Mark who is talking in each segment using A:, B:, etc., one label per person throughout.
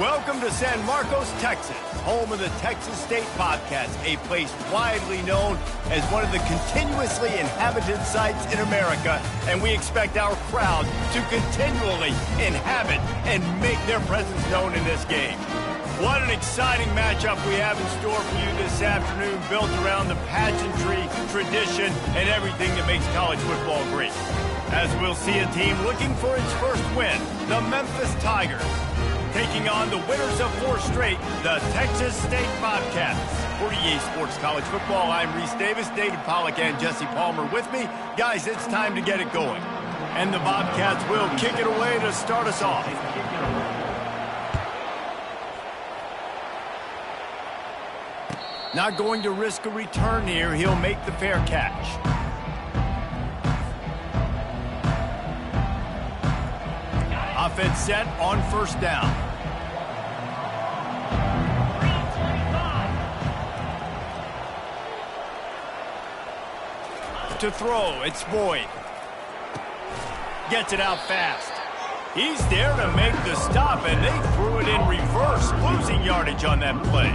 A: Welcome to San Marcos, Texas, home of the Texas State Bobcats, a place widely known as one of the continuously inhabited sites in America, and we expect our crowd to continually inhabit and make their presence known in this game. What an exciting matchup we have in store for you this afternoon, built around the pageantry, tradition, and everything that makes college football great. As we'll see a team looking for its first win, the Memphis Tigers, taking on the winners of 4 straight, the Texas State Bobcats. For EA Sports College Football, I'm Reese Davis, David Pollack, and Jesse Palmer with me. Guys, it's time to get it going. And the Bobcats will kick it away to start us off. Not going to risk a return here. He'll make the fair catch. Offense set on first down. To throw, it's Boyd. Gets it out fast. He's there to make the stop, and they threw it in reverse, losing yardage on that play.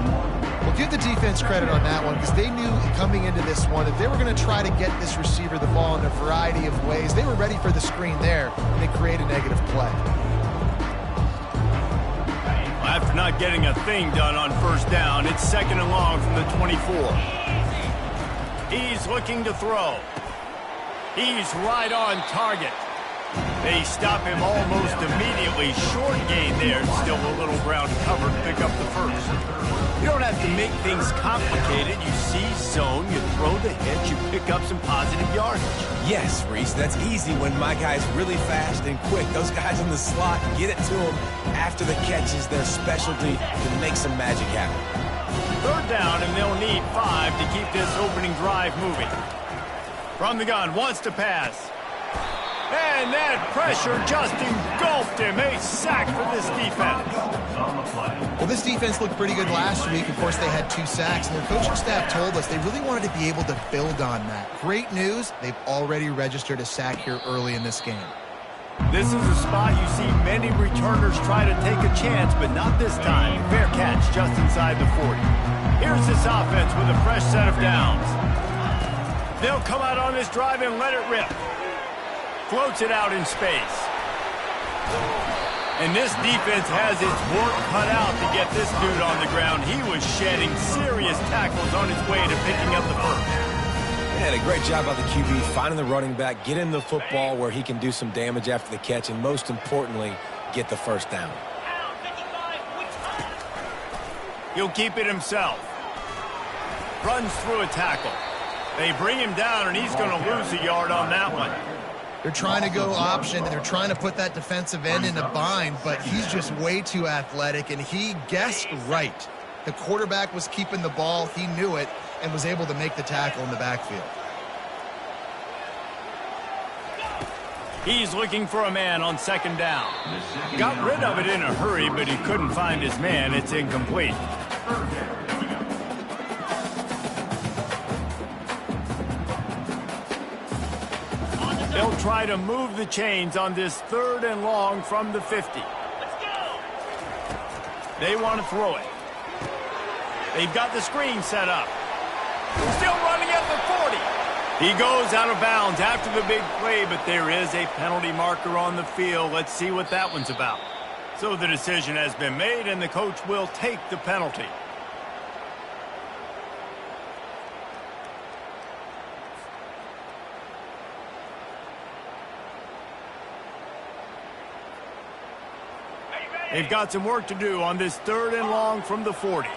B: Well, give the defense credit on that one because they knew coming into this one that they were going to try to get this receiver the ball in a variety of ways. They were ready for the screen there, and they create a negative play.
A: After not getting a thing done on first down, it's 2nd and long from the 24. He's looking to throw. He's right on target. They stop him almost immediately. Short gain there. Still a little ground covered to pick up the first. You don't have to make things complicated. You see zone, you throw the hitch, you pick up some positive yardage.
C: Yes, Reese, that's easy when my guy's really fast and quick. Those guys in the slot, get it to them after the catch is their specialty to make some magic happen.
A: 3rd down, and they'll need 5 to keep this opening drive moving. From the gun, wants to pass. And that pressure just engulfed him. A sack for this defense.
B: Well, this defense looked pretty good last week. Of course, they had 2 sacks, and their coaching staff told us they really wanted to be able to build on that. Great news, they've already registered a sack here early in this game.
A: This is a spot you see many returners try to take a chance, but not this time. Fair catch just inside the 40. Here's this offense with a fresh set of downs. They'll come out on this drive and let it rip. Floats it out in space. And this defense has its work cut out to get this dude on the ground. He was shedding serious tackles on his way to picking up the first.
C: Man, a great job by the QB finding the running back, get him the football where he can do some damage after the catch, and most importantly, get the first down.
A: He'll keep it himself. Runs through a tackle. They bring him down, and he's going to lose a yard on that one.
B: They're trying to go option, and they're trying to put that defensive end in a bind, but he's just way too athletic, and he guessed right. The quarterback was keeping the ball. He knew it and was able to make the tackle in the backfield.
A: He's looking for a man on 2nd down. Got rid of it in a hurry, but he couldn't find his man. It's incomplete. They'll try to move the chains on this 3rd and long from the 50. They want to throw it. They've got the screen set up. Still running at the 40. He goes out of bounds after the big play, but there is a penalty marker on the field. Let's see what that one's about. So the decision has been made, and the coach will take the penalty. They've got some work to do on this 3rd and long from the 40.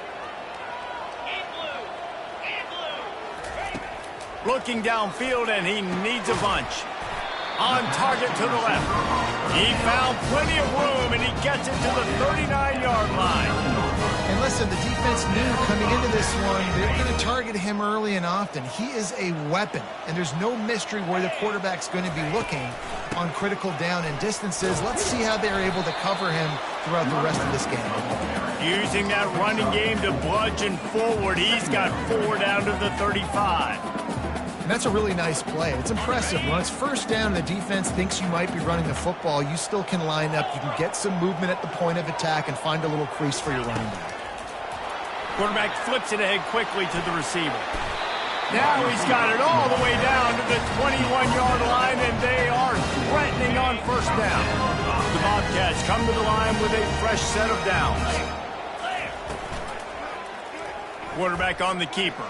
A: Looking downfield, and he needs a bunch. On target to the left. He found plenty of room, and he gets it to the 39-yard line.
B: And listen, the defense knew coming into this one, they're going to target him early and often. He is a weapon, and there's no mystery where the quarterback's going to be looking on critical down and distances. Let's see how they're able to cover him throughout the rest of this game.
A: Using that running game to bludgeon forward. He's got 4 down to the 35.
B: And that's a really nice play. It's impressive. When it's first down and the defense thinks you might be running the football, you still can line up. You can get some movement at the point of attack and find a little crease for your running back.
A: Quarterback flips it ahead quickly to the receiver. Now he's got it all the way down to the 21-yard line, and they are threatening on first down. The Bobcats come to the line with a fresh set of downs. Quarterback on the keeper.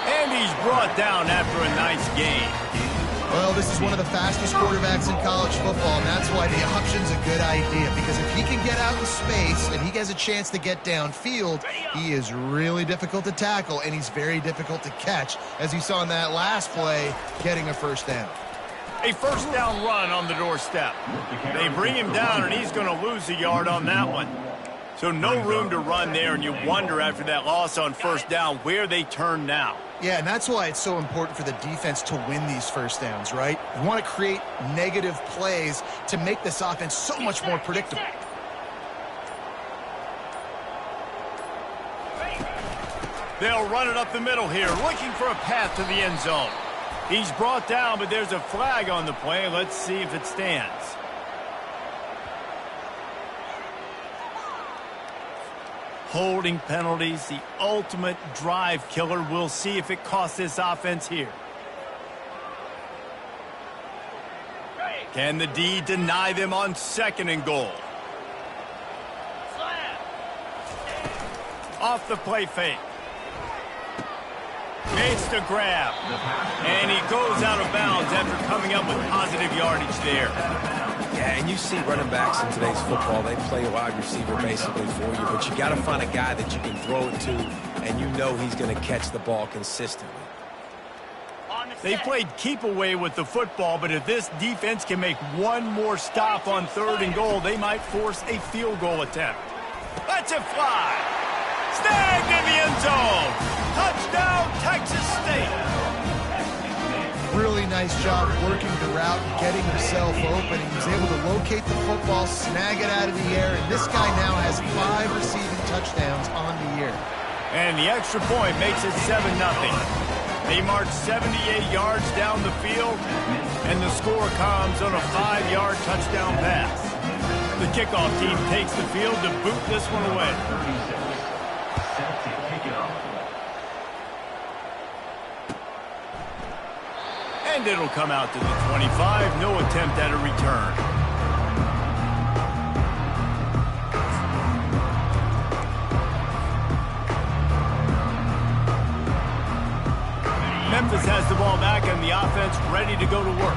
A: And he's brought down after a nice gain.
B: Well, this is one of the fastest quarterbacks in college football, and that's why the option's a good idea, because if he can get out in space and he has a chance to get downfield, he is really difficult to tackle, and he's very difficult to catch, as you saw in that last play, getting a first down.
A: A first down run on the doorstep. They bring him down, and he's going to lose a yard on that one. So no room to run there, and you wonder after that loss on first down where they turn now.
B: Yeah, and that's why it's so important for the defense to win these first downs, right? You want to create negative plays to make this offense so much more predictable.
A: They'll run it up the middle here, looking for a path to the end zone. He's brought down, but there's a flag on the play. Let's see if it stands. Holding penalties, the ultimate drive killer. We'll see if it costs this offense here. Can the D deny them on 2nd and goal? Off the play fake. It's the grab. And he goes out of bounds after coming up with positive yardage there.
C: Yeah, and you see running backs in today's football, they play a wide receiver basically for you, but you got to find a guy that you can throw it to, and you know he's going to catch the ball consistently.
A: They played keep away with the football, but if this defense can make one more stop on 3rd and goal, they might force a field goal attempt. Let's it fly. Snagged in the end zone. Touchdown, Texas State.
B: Really nice job working the route and getting himself open. He was able to locate the football, snag it out of the air, and this guy now has 5 receiving touchdowns on the year.
A: And the extra point makes it 7-0. They march 78 yards down the field, and the score comes on a 5-yard touchdown pass. The kickoff team takes the field to boot this one away. And it'll come out to the 25. No attempt at a return. Memphis has the ball back and the offense ready to go to work.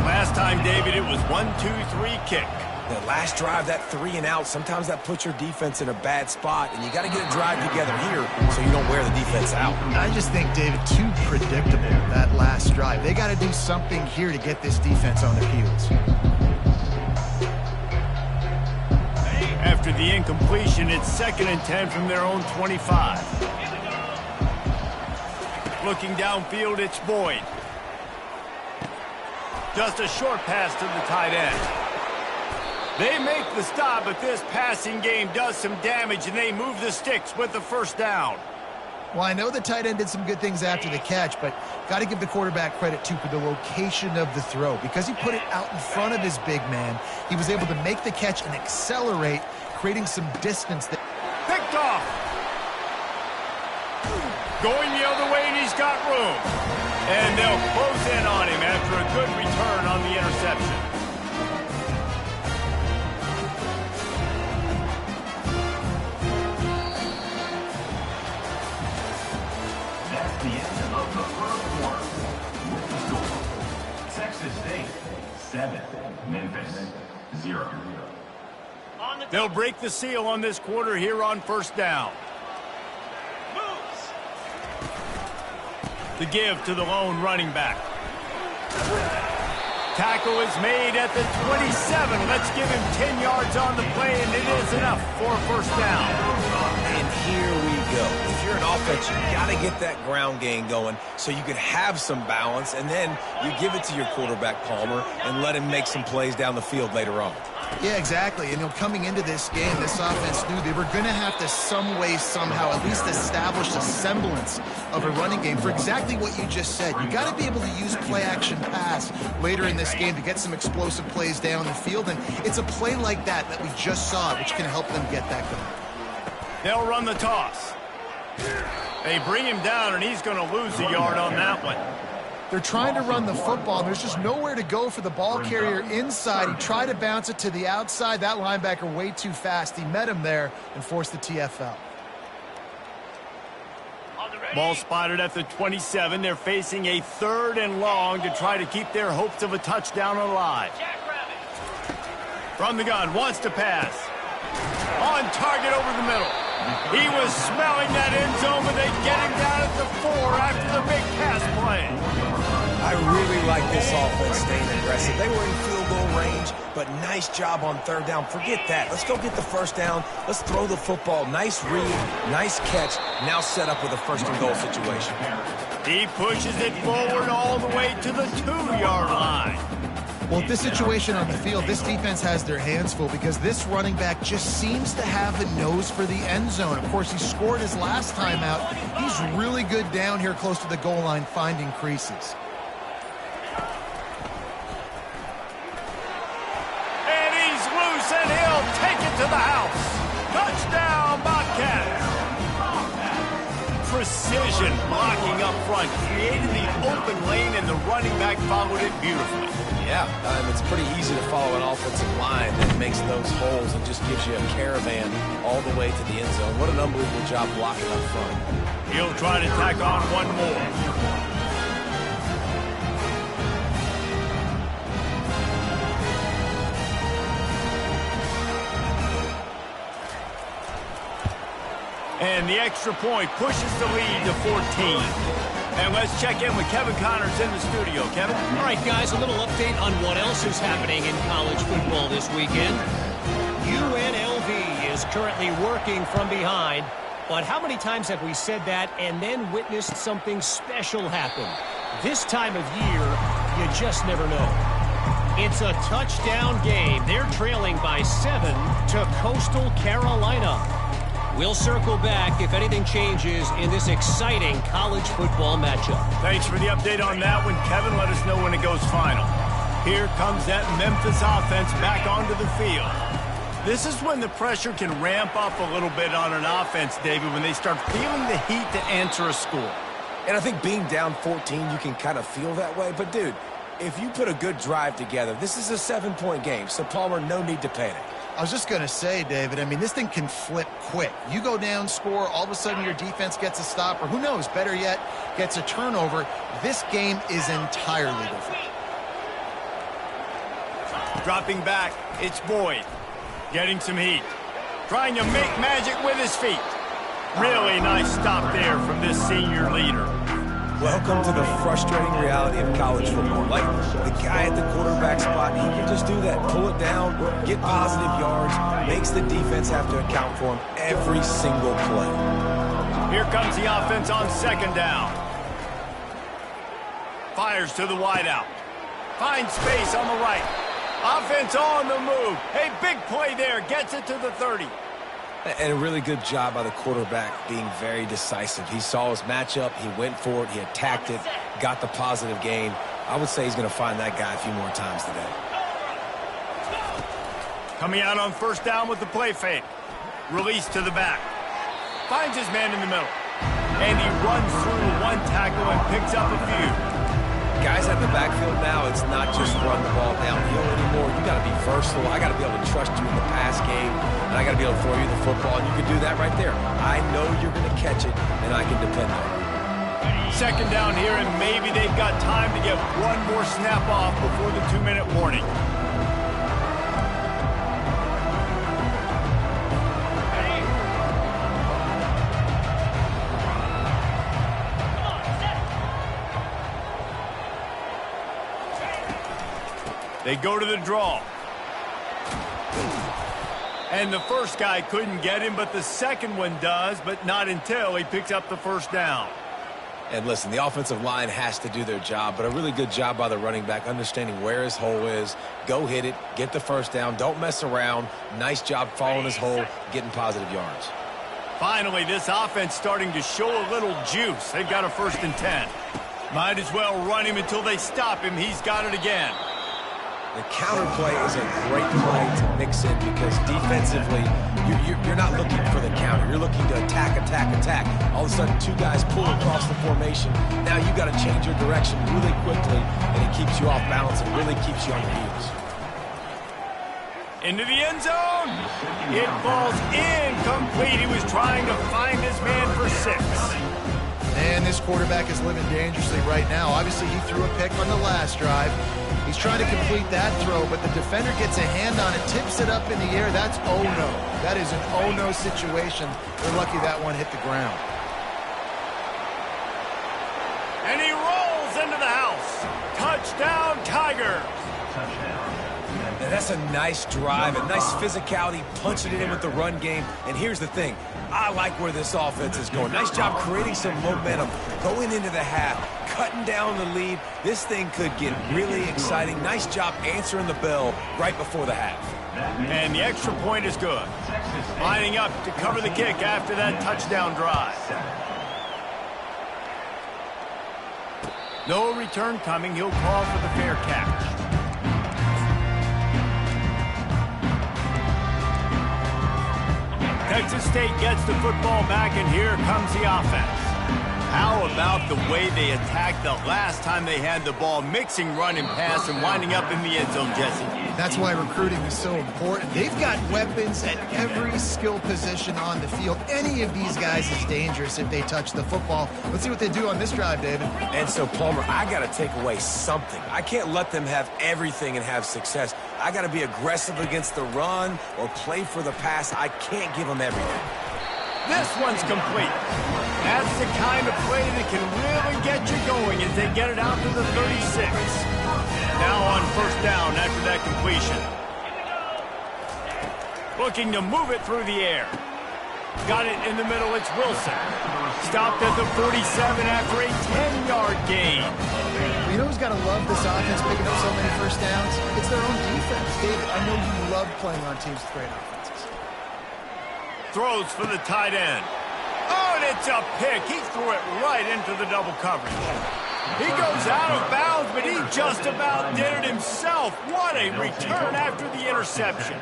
A: Last time, David, it was 1-2-3 kick.
C: The last drive, that 3 and out, sometimes that puts your defense in a bad spot, and you got to get a drive together here so you don't wear the defense out.
B: I just think, David, too predictable, that last drive. They got to do something here to get this defense on their heels.
A: After the incompletion, it's 2nd and 10 from their own 25. Looking downfield, it's Boyd. Just a short pass to the tight end. They make the stop, but this passing game does some damage, and they move the sticks with the first down.
B: Well, I know the tight end did some good things after the catch, but got to give the quarterback credit, too, for the location of the throw. Because he put it out in front of his big man, he was able to make the catch and accelerate, creating some distance.
A: Picked off. Going the other way, and he's got room. And they'll close in on him after a good return on the interception.
D: That's the end of the first quarter. Texas State 7, Memphis 0.
A: They'll break the seal on this quarter here on first down. The give to the lone running back. Tackle is made at the 27. Let's give him 10 yards on the play, and it is enough for a first down.
C: And here we go. If you're an offense, you got to get that ground game going so you can have some balance, and then you give it to your quarterback, Palmer, and let him make some plays down the field later on.
B: Yeah, exactly. And coming into this game, this offense knew they were going to have to some way, somehow, at least establish a semblance of a running game for exactly what you just said. You got to be able to use play-action pass later in this game to get some explosive plays down the field. And it's a play like that we just saw, which can help them get that going.
A: They'll run the toss. They bring him down, and he's going to lose a yard on that one.
B: They're trying to run the football, and there's just nowhere to go for the ball carrier inside. He tried to bounce it to the outside. That linebacker way too fast. He met him there and forced the TFL.
A: Ball spotted at the 27. They're facing a 3rd and long to try to keep their hopes of a touchdown alive. From the gun, wants to pass. On target over the middle. He was smelling that end zone, but they get him down at the 4 after the big pass play.
C: I really like this offense staying aggressive. They were in field goal range, but nice job on 3rd down. Forget that. Let's go get the 1st down. Let's throw the football. Nice read, nice catch. Now set up with a 1st and goal situation.
A: He pushes it forward all the way to the 2-yard line.
B: Well, at this situation on the field, this defense has their hands full because this running back just seems to have a nose for the end zone. Of course, he scored his last time out. He's really good down here close to the goal line finding creases.
A: And he's loose, and he'll take it to the house. Touchdown, Bobcats. Precision blocking up front, created the open lane, and the running back followed it beautifully.
C: Yeah, it's pretty easy to follow an offensive line that makes those holes and just gives you a caravan all the way to the end zone. What an unbelievable job blocking up front.
A: He'll try to tack on one more. And the extra point pushes the lead to 14. And let's check in with Kevin Connors in the studio. Kevin?
E: All right, guys, a little update on what else is happening in college football this weekend. UNLV is currently working from behind, but how many times have we said that and then witnessed something special happen? This time of year, you just never know. It's a touchdown game. They're trailing by 7 to Coastal Carolina. We'll circle back if anything changes in this exciting college football matchup.
A: Thanks for the update on that one, Kevin. Let us know when it goes final. Here comes that Memphis offense back onto the field. This is when the pressure can ramp up a little bit on an offense, David, when they start feeling the heat to answer a score.
C: And I think being down 14, you can kind of feel that way. But, dude, if you put a good drive together, this is a 7-point game. So, Palmer, no need to panic.
B: I was just going to say, David, I mean, this thing can flip quick. You go down, score, all of a sudden your defense gets a stop, or who knows, better yet, gets a turnover. This game is entirely different.
A: Dropping back, it's Boyd. Getting some heat. Trying to make magic with his feet. Really nice stop there from this senior leader.
C: Welcome to the frustrating reality of college football. Like the guy at the quarterback spot, he can just do that. Pull it down, get positive yards, makes the defense have to account for him every single play.
A: Here comes the offense on 2nd down. Fires to the wideout. Finds space on the right. Offense on the move. Hey, big play there. Gets it to the 30.
C: And a really good job by the quarterback being very decisive. He saw his matchup, he went for it, he attacked it, got the positive gain. I would say he's going to find that guy a few more times today.
A: Coming out on 1st down with the play fake. Release to the back. Finds his man in the middle. And he runs through one tackle and picks up a few.
C: Guys at the backfield now, it's not just run the ball downhill anymore. You got to be versatile. I got to be able to trust you in the pass game, and I got to be able to throw you the football, and you can do that right there. I know you're going to catch it, and I can depend on it.
A: 2nd down here, and maybe they've got time to get one more snap off before the 2-minute warning. They go to the draw. And the first guy couldn't get him, but the second one does, but not until he picks up the 1st down.
C: And listen, the offensive line has to do their job, but a really good job by the running back understanding where his hole is. Go hit it, get the first down, don't mess around. Nice job following his hole, getting positive yards.
A: Finally, this offense starting to show a little juice. They've got a 1st and 10. Might as well run him until they stop him. He's got it again.
C: The counter play is a great play to mix in because defensively, you're not looking for the counter. You're looking to attack. All of a sudden, 2 guys pull across the formation. Now you got to change your direction really quickly, and it keeps you off balance and really keeps you on your heels.
A: Into the end zone. It falls incomplete. He was trying to find his man for 6.
B: And this quarterback is living dangerously right now. Obviously, he threw a pick on the last drive. He's trying to complete that throw, but the defender gets a hand on it, tips it up in the air. That's oh-no. That is an oh-no situation. They're lucky that one hit the ground.
A: And he rolls into the house. Touchdown, Tigers.
C: Now, that's a nice drive, a nice physicality, punching it in with the run game. And here's the thing. I like where this offense is going. Nice job creating some momentum, going into the half, cutting down the lead. This thing could get really exciting. Nice job answering the bell right before the half.
A: And the extra point is good. Lining up to cover the kick after that touchdown drive. No return coming. He'll call for the fair catch. Texas State gets the football back, and here comes the offense. How about the way they attacked the last time they had the ball, mixing run and pass and winding up in the end zone, Jesse?
B: That's why recruiting is so important. They've got weapons at every skill position on the field. Any of these guys is dangerous if they touch the football. Let's see what they do on this drive, David.
C: And so, Palmer, I got to take away something. I can't let them have everything and have success. I got to be aggressive against the run or play for the pass. I can't give them everything.
A: This one's complete. That's the kind of play that can really get you going as they get it out to the 36. Now on 1st down after that completion. Looking to move it through the air. Got it in the middle, it's Wilson. Stopped at the 47 after a 10-yard gain.
B: You know who's got to love this offense picking up so many 1st downs? It's their own defense. David, I know you love playing on teams with great offenses.
A: Throws for the tight end. Oh, and it's a pick. He threw it right into the double coverage. He goes out of bounds, but he just about did it himself. What a return after the interception.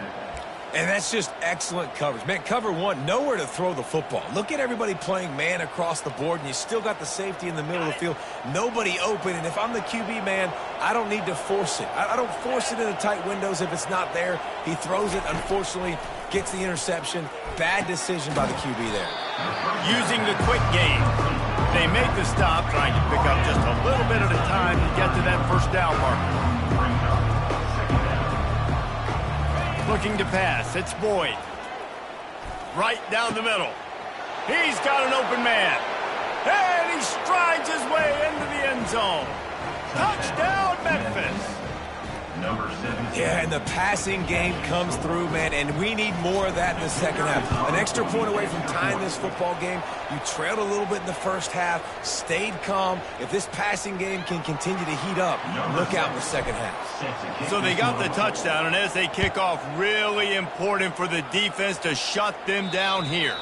C: And that's just excellent coverage. Man, cover one, nowhere to throw the football. Look at everybody playing man across the board, and you still got the safety in the middle of the field. Nobody open, and if I'm the QB man, I don't need to force it. I don't force it into tight windows if it's not there. He throws it, unfortunately, gets the interception. Bad decision by the QB there.
A: Using the quick game. They make the stop, trying to pick up just a little bit at a time to get to that 1st down marker. Looking to pass. It's Boyd. Right down the middle. He's got an open man. And he strides his way into the end zone. Touchdown, Memphis.
D: Number 7.
C: Yeah, and the passing game comes through, man, and we need more of that in the second half. An extra point away from tying this football game. You trailed a little bit in the 1st half, stayed calm. If this passing game can continue to heat up, look out in the second half.
A: So they got the touchdown, and as they kick off, really important for the defense to shut them down here.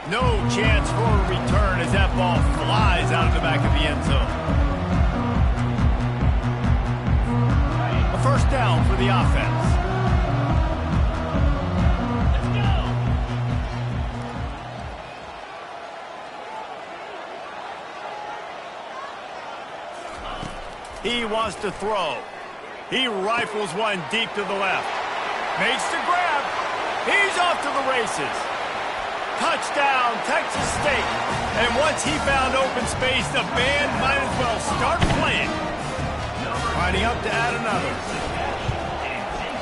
A: No chance for a return as that ball flies out of the back of the end zone. 1st down for the offense. He wants to throw. He rifles one deep to the left. Makes the grab. He's off to the races. Touchdown, Texas State. And once he found open space, the band might as well start playing. Lining up to add another.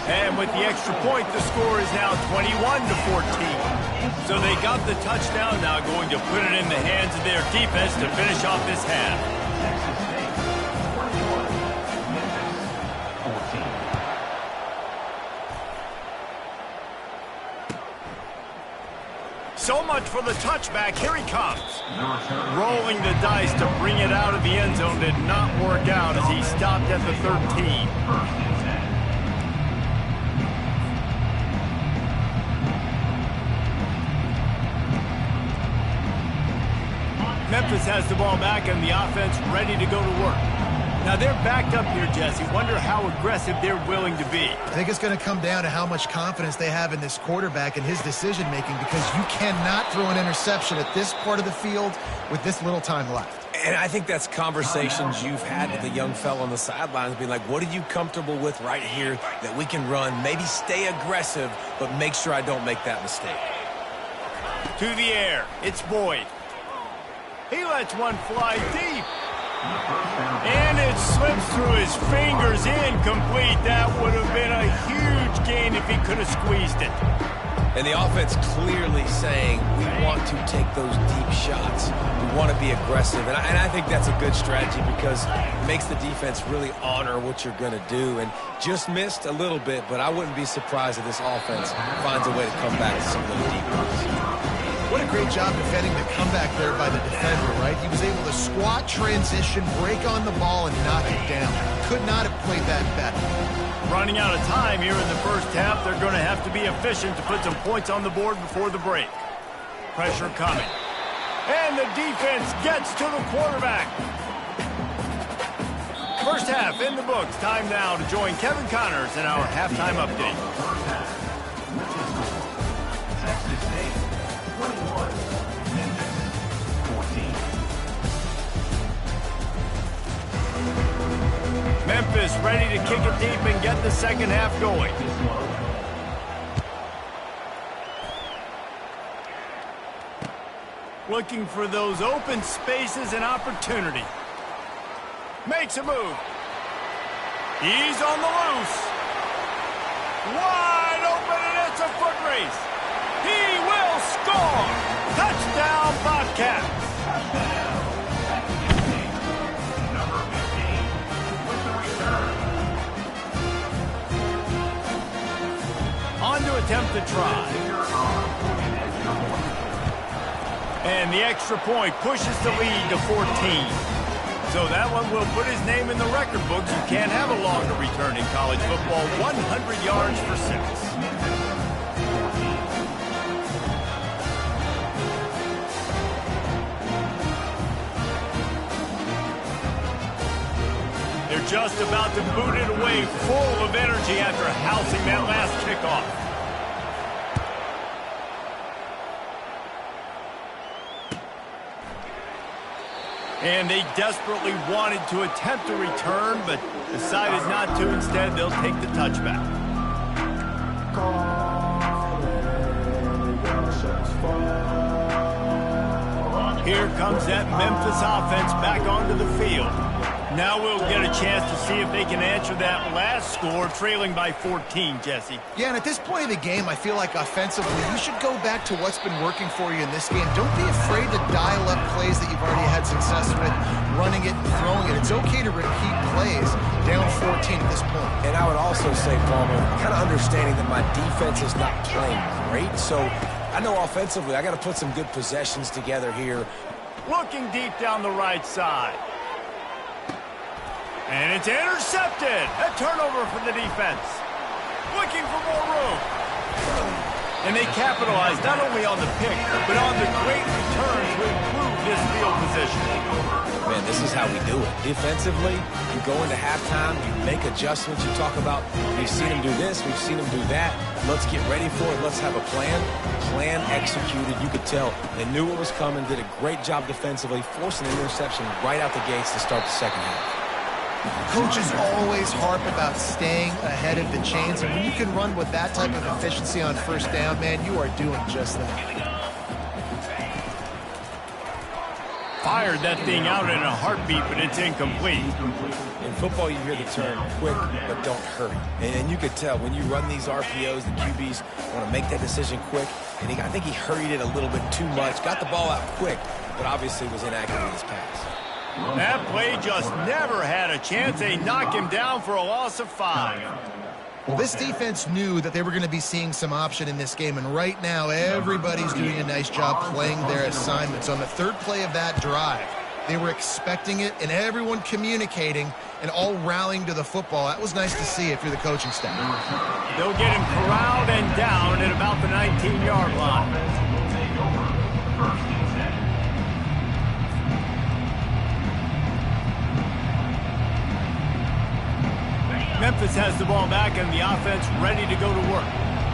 A: And with the extra point, the score is now 21-14. So they got the touchdown, now going to put it in the hands of their defense to finish off this half. So much for the touchback. Here he comes. Rolling the dice to bring it out of the end zone did not work out as he stopped at the 13. Memphis has the ball back and the offense ready to go to work. Now they're backed up here, Jesse. Wonder how aggressive they're willing to be.
B: I think it's going to come down to how much confidence they have in this quarterback and his decision-making, because you cannot throw an interception at this part of the field with this little time left.
C: And I think that's conversations you've had with the young fella on the sidelines, being like, what are you comfortable with right here that we can run? Maybe stay aggressive, but make sure I don't make that mistake.
A: To the air. It's Boyd. He lets one fly deep. And it slips through his fingers, incomplete. That would have been a huge gain if he could have squeezed it.
C: And the offense clearly saying, we want to take those deep shots. We want to be aggressive. And I think that's a good strategy because it makes the defense really honor what you're going to do. And just missed a little bit, but I wouldn't be surprised if this offense finds a way to come back to some of those deep ones.
B: What a great job defending the comeback there by the defender, right? He was able to squat, transition, break on the ball, and knock it down. Could not have played that better.
A: Running out of time here in the first half. They're going to have to be efficient to put some points on the board before the break. Pressure coming. And the defense gets to the quarterback. First half in the books. Time now to join Kevin Connors in our halftime update.
D: Texas State 21, Memphis 14.
A: Memphis ready to kick it deep and get the second half going. Looking for those open spaces and opportunity. Makes a move. He's on the loose. Wide open, and it's a foot race. He will score. Touchdown, Bobcats.
D: Number 15 with the return.
A: On to attempt the try. And the extra point pushes the lead to 14. So that one will put his name in the record books. You can't have a longer return in college football. 100 yards for 6. They're just about to boot it away, full of energy after housing that last kickoff. And they desperately wanted to attempt a return, but decided not to. Instead, they'll take the touchback. Here comes that Memphis offense back onto the field. Now we'll get a chance to see if they can answer that last score, trailing by 14, Jesse.
B: Yeah, and at this point of the game, I feel like offensively, you should go back to what's been working for you in this game. Don't be afraid to dial up plays that you've already had success with, running it and throwing it. It's okay to repeat plays down 14 at this point.
C: And I would also say, Palmer, kind of understanding that my defense is not playing great, so I know offensively I got to put some good possessions together here.
A: Looking deep down the right side. And it's intercepted. A turnover for the defense. Looking for more room. And they capitalize not only on the pick, but on the great return to improve this field position.
C: Man, this is how we do it. Defensively, you go into halftime, you make adjustments. You talk about, we've seen them do this, we've seen them do that. Let's get ready for it. Let's have a plan. Plan executed. You could tell they knew what was coming, did a great job defensively, forcing an interception right out the gates to start the second half.
B: Coaches always harp about staying ahead of the chains, and when you can run with that type of efficiency on first down, man, you are doing just that.
A: Fired that thing out in a heartbeat, but it's incomplete.
C: In football, you hear the term quick, but don't hurry. And you could tell when you run these RPOs, the QBs want to make that decision quick. And I think he hurried it a little bit too much, got the ball out quick, but obviously was inaccurate in his pass.
A: That play just never had a chance. They knock him down for a loss of 5.
B: Well, this defense knew that they were going to be seeing some option in this game, and right now everybody's doing a nice job playing their assignments. On the third play of that drive, they were expecting it, and everyone communicating and all rallying to the football. That was nice to see if you're the coaching staff.
A: They'll get him corralled and down at about the 19-yard line. Memphis has the ball back and the offense ready to go to work.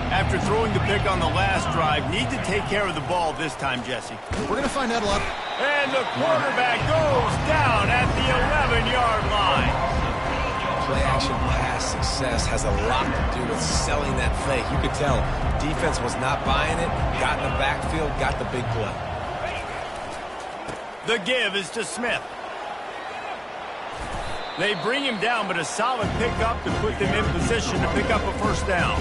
A: After throwing the pick on the last drive, need to take care of the ball this time, Jesse.
B: We're going to find out a lot.
A: And the quarterback goes down at the 11-yard line.
C: Play-action pass success has a lot to do with selling that fake. You could tell defense was not buying it, got in the backfield, got the big play.
A: The give is to Smith. They bring him down, but a solid pickup to put them in position to pick up a first down.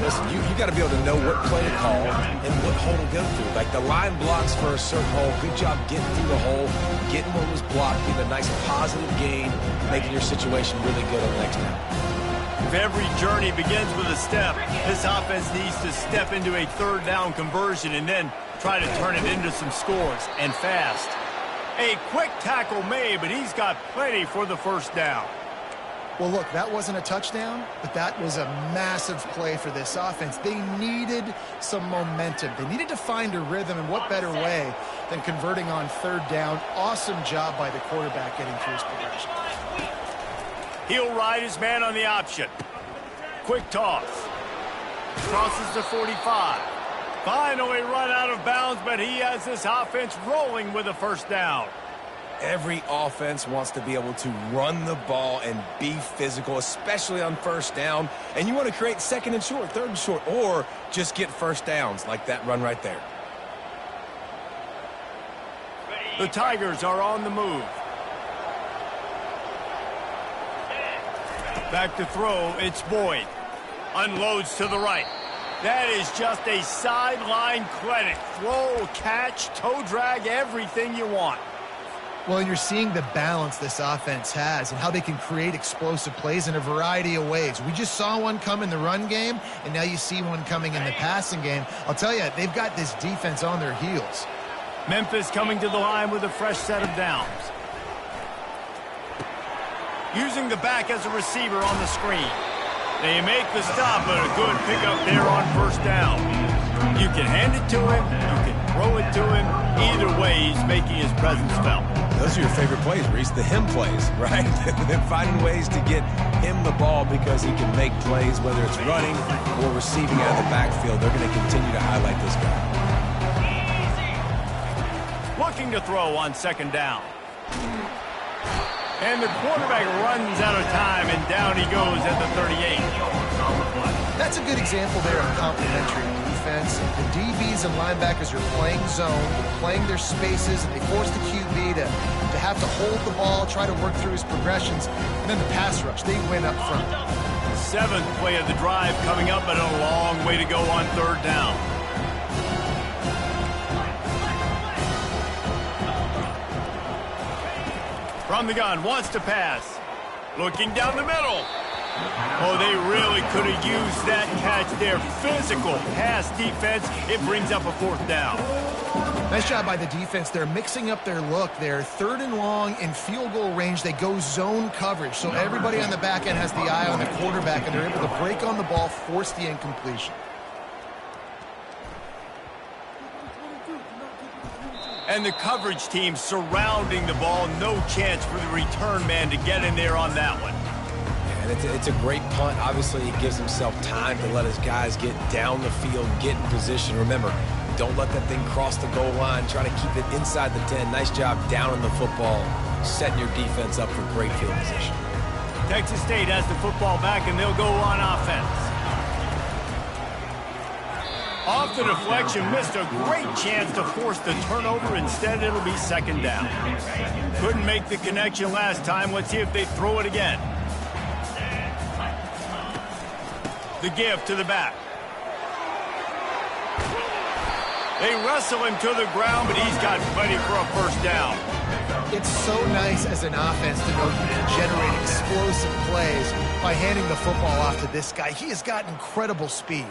C: Listen, you got to be able to know what play to call and what hole to go through. Like the line blocks for a certain hole. Good job getting through the hole, getting what was blocked, getting a nice positive gain, making your situation really good on the next down.
A: If every journey begins with a step, this offense needs to step into a third down conversion and then try to turn it into some scores, and fast. A quick tackle made, but he's got plenty for the first down.
B: Well, look, that wasn't a touchdown, but that was a massive play for this offense. They needed some momentum. They needed to find a rhythm, and what better way than converting on third down. Awesome job by the quarterback getting through his progression.
A: He'll ride his man on the option. Quick toss. Crosses the 45. Finally run out of bounds, but he has this offense rolling with a first down.
C: Every offense wants to be able to run the ball and be physical, especially on first down. And you want to create second and short, third and short, or just get first downs like that run right there.
A: The Tigers are on the move. Back to throw, it's Boyd. Unloads to the right. That is just a sideline clinic. Throw, catch, toe drag, everything you want.
B: Well, you're seeing the balance this offense has and how they can create explosive plays in a variety of ways. We just saw one come in the run game, and now you see one coming in the passing game. I'll tell you, they've got this defense on their heels.
A: Memphis coming to the line with a fresh set of downs. Using the back as a receiver on the screen. They make the stop, but a good pickup there on first down. You can hand it to him, you can throw it to him. Either way, he's making his presence felt.
C: Those are your favorite plays, Reese, the him plays, right? They're finding ways to get him the ball because he can make plays, whether it's running or receiving out of the backfield. They're going to continue to highlight this guy.
A: Looking to throw on second down. And the quarterback runs out of time, and down he goes at the 38.
B: That's a good example there of complementary defense. The DBs and linebackers are playing zone, playing their spaces, and they force the QB to have to hold the ball, try to work through his progressions, and then the pass rush, they win up front.
A: Seventh play of the drive coming up, but a long way to go on third down. From the gun, wants to pass. Looking down the middle. Oh, they really could have used that catch there. Physical pass defense. It brings up a fourth down.
B: Nice job by the defense. They're mixing up their look. They're third and long in field goal range. They go zone coverage. So everybody on the back end has the eye on the quarterback, and they're able to break on the ball, force the incompletion.
A: And the coverage team surrounding the ball. No chance for the return man to get in there on that one.
C: And it's a great punt. Obviously, he gives himself time to let his guys get down the field, get in position. Remember, don't let that thing cross the goal line. Try to keep it inside the 10. Nice job down in the football, setting your defense up for great field position.
A: Texas State has the football back, and they'll go on offense. Off the deflection, missed a great chance to force the turnover. Instead, it'll be second down. Couldn't make the connection last time. Let's see if they throw it again. The give to the back. They wrestle him to the ground, but he's got plenty for a first down.
B: It's so nice as an offense to know you can generate explosive plays by handing the football off to this guy. He has got incredible speed.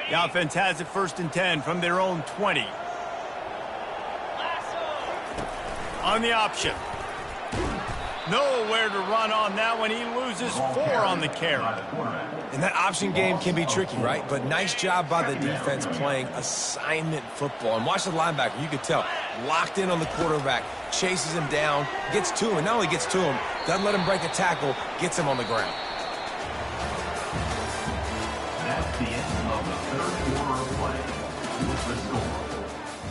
A: The offense has it 1st and 10 from their own 20. On the option. Nowhere to run on that one. He loses 4 on the carry.
C: And that option game can be tricky, right? But nice job by the defense playing assignment football. And watch the linebacker. You could tell. Locked in on the quarterback. Chases him down. Gets to him. And not only gets to him, doesn't let him break a tackle. Gets him on the ground.
D: That's the end of the third quarter of play. With the score,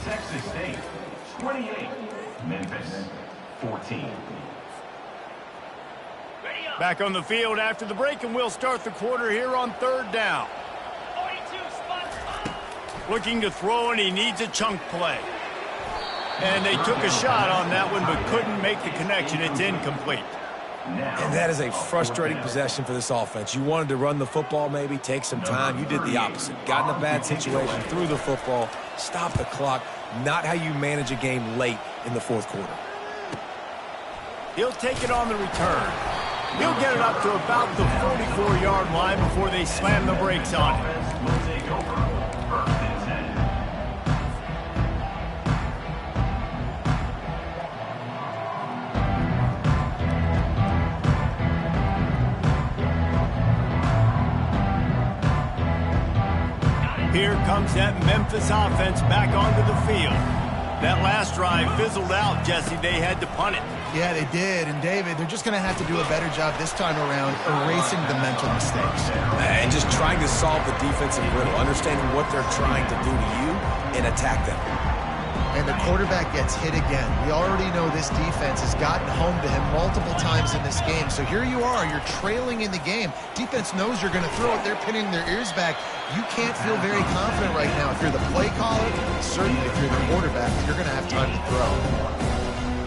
D: Texas State 28, Memphis 14.
A: Back on the field after the break, and we'll start the quarter here on 3rd down. Looking to throw, and he needs a chunk play. And they took a shot on that one, but couldn't make the connection. It's incomplete.
C: And that is a frustrating possession for this offense. You wanted to run the football, maybe, take some time. You did the opposite. Got in a bad situation, threw the football, stopped the clock. Not how you manage a game late in the 4th quarter.
A: He'll take it on the return. He'll get it up to about the 44-yard line before they slam the brakes on it.
D: Will take over 1st and
A: 10. Here comes that Memphis offense back onto the field. That last drive fizzled out, Jesse. They had to punt it.
B: Yeah, they did. And, David, they're just going to have to do a better job this time around erasing the mental mistakes.
C: And just trying to solve the defensive riddle, understanding what they're trying to do to you and attack them.
B: And the quarterback gets hit again. We already know this defense has gotten home to him multiple times in this game. So here you are. You're trailing in the game. Defense knows you're going to throw it. They're pinning their ears back. You can't feel very confident right now. If you're the play caller, certainly if you're the quarterback, you're going to have time to throw.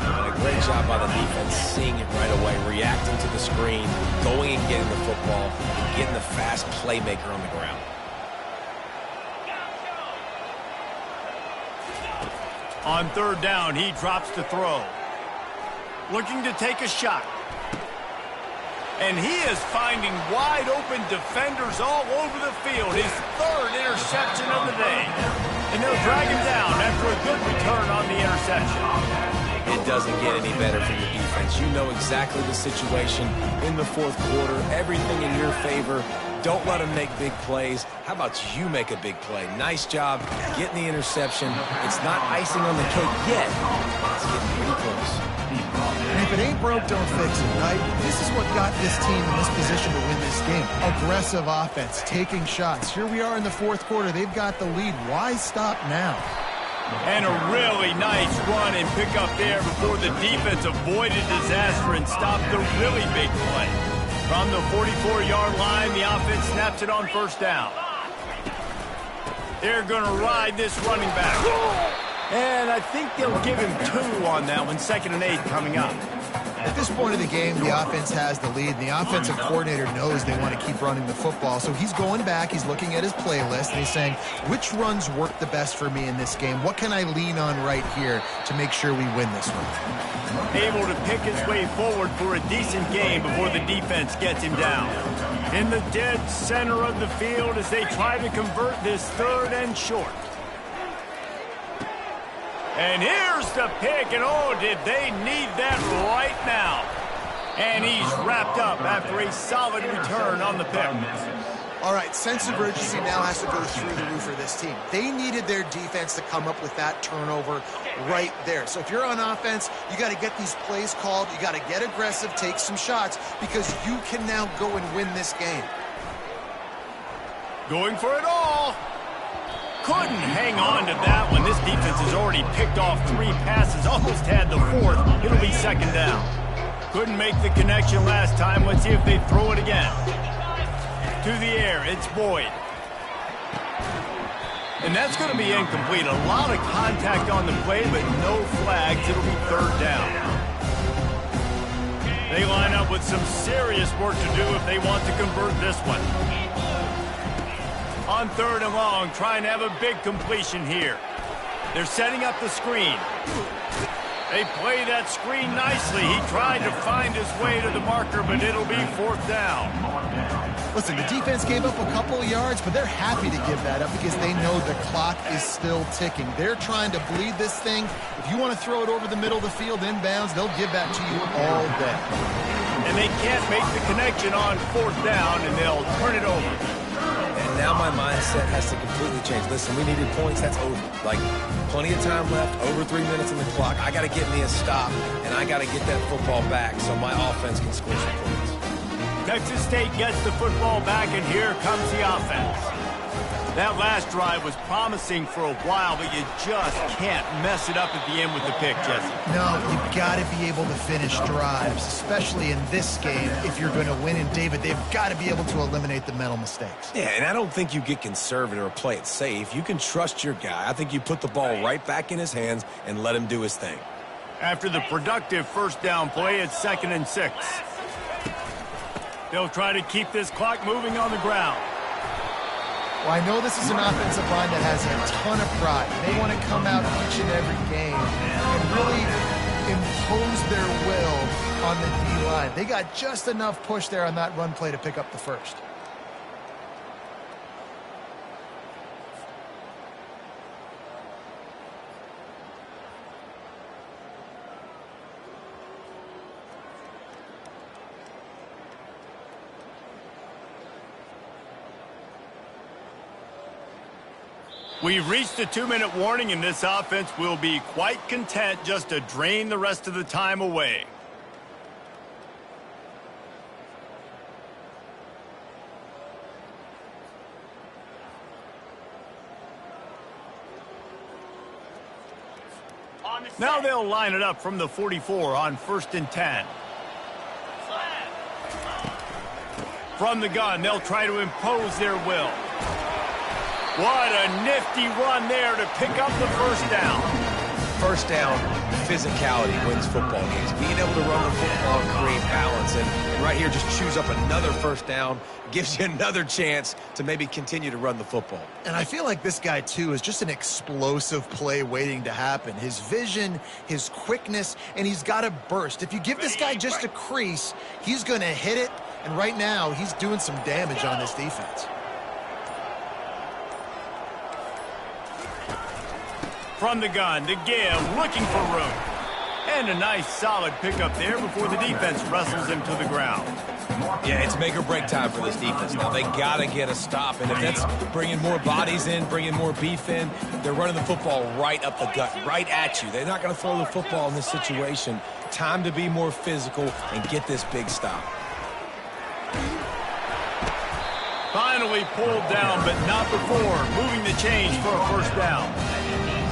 C: And a great job by the defense seeing it right away, reacting to the screen, going and getting the football, and getting the fast playmaker on the ground.
A: On 3rd down, he drops to throw. Looking to take a shot. And he is finding wide-open defenders all over the field. His 3rd interception of the day. And they'll drag him down after a good return on the interception.
C: It doesn't get any better from the defense. You know exactly the situation in the 4th quarter. Everything in your favor. Don't let them make big plays. How about you make a big play? Nice job getting the interception. It's not icing on the cake yet. It's getting pretty close.
B: And if it ain't broke, don't fix it, right? This is what got this team in this position to win this game. Aggressive offense, taking shots. Here we are in the 4th quarter. They've got the lead. Why stop now?
A: And a really nice run and pick up there before the defense avoided disaster and stopped the really big play. From the 44-yard line, the offense snaps it on 1st down. They're going to ride this running back. And I think they'll give him 2 on that one, 2nd and 8 coming up.
B: At this point of the game, the offense has the lead, and the offensive coordinator knows they want to keep running the football. So he's going back, he's looking at his playlist, and he's saying, which runs work the best for me in this game? What can I lean on right here to make sure we win this one?
A: Able to pick his way forward for a decent game before the defense gets him down. In the dead center of the field as they try to convert this 3rd and short. And here's the pick, and oh, did they need that right now. And he's wrapped up after a solid return on the pick.
B: All right, sense of urgency now has to go through the roof for this team. They needed their defense to come up with that turnover right there. So if you're on offense, you got to get these plays called. You got to get aggressive, take some shots, because you can now go and win this game.
A: Going for it all. Couldn't hang on to that one. This defense has already picked off 3 passes, almost had the 4th. It'll be 2nd down. Couldn't make the connection last time. Let's see if they throw it again. To the air, it's Boyd. And that's going to be incomplete. A lot of contact on the play, but no flags. It'll be 3rd down. They line up with some serious work to do if they want to convert this one. On 3rd and long, trying to have a big completion here. They're setting up the screen. They play that screen nicely. He tried to find his way to the marker, but it'll be 4th down.
B: Listen, the defense gave up a couple of yards, but they're happy to give that up because they know the clock is still ticking. They're trying to bleed this thing. If you want to throw it over the middle of the field inbounds, they'll give that to you all day.
A: And they can't make the connection on 4th down, and they'll turn it over.
C: And now my mindset has to completely change. Listen, we needed points. That's over. Like, plenty of time left, over 3 minutes on the clock. I got to get me a stop, and I got to get that football back so my offense can score some points.
A: Texas State gets the football back, and here comes the offense. That last drive was promising for a while, but you just can't mess it up at the end with the pick, Jesse.
B: No, you've got to be able to finish drives, especially in this game. If you're going to win, and David, they've got to be able to eliminate the mental mistakes.
C: Yeah, and I don't think you get conservative or play it safe. You can trust your guy. I think you put the ball right back in his hands and let him do his thing.
A: After the productive 1st down play, it's 2nd and 6. They'll try to keep this clock moving on the ground.
B: Well, I know this is an offensive line that has a ton of pride. They want to come out each and every game and really impose their will on the D-line. They got just enough push there on that run play to pick up the first.
A: We've reached the 2-minute warning, and this offense will be quite content just to drain the rest of the time away. Now they'll line it up from the 44 on 1st and 10. From the gun, they'll try to impose their will. What a nifty run there to pick up the 1st down.
C: 1st down, physicality wins football games. Being able to run the football and create balance. And right here, just choose up another 1st down. Gives you another chance to maybe continue to run the football.
B: And I feel like this guy, too, is just an explosive play waiting to happen. His vision, his quickness, and he's got a burst. If you give this guy just a crease, he's going to hit it. And right now, he's doing some damage on this defense.
A: From the gun, to give, looking for room. And a nice solid pickup there before the defense wrestles him to the ground.
C: Yeah, it's make or break time for this defense. Now, they got to get a stop. And if that's bringing more bodies in, bringing more beef in, they're running the football right up the gut, right at you. They're not going to throw the football in this situation. Time to be more physical and get this big stop.
A: Finally pulled down, but not before. Moving the change for a 1st down.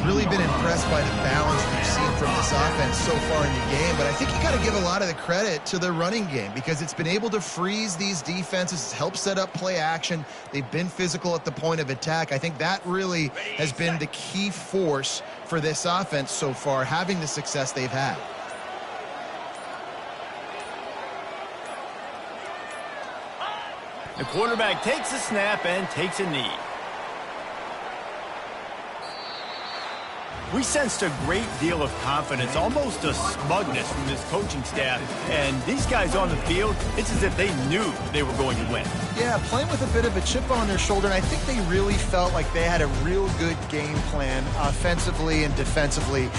B: Really been impressed by the balance we've seen from this offense so far in the game, but I think you got to give a lot of the credit to the running game because it's been able to freeze these defenses. It's helped set up play action. They've been physical at the point of attack. I think that really has been the key force for this offense so far, having the success they've had.
A: The quarterback takes a snap and takes a knee. We sensed a great deal of confidence, almost a smugness from this coaching staff. And these guys on the field, it's as if they knew they were going to win.
B: Yeah, playing with a bit of a chip on their shoulder, and I think they really felt like they had a real good game plan offensively and defensively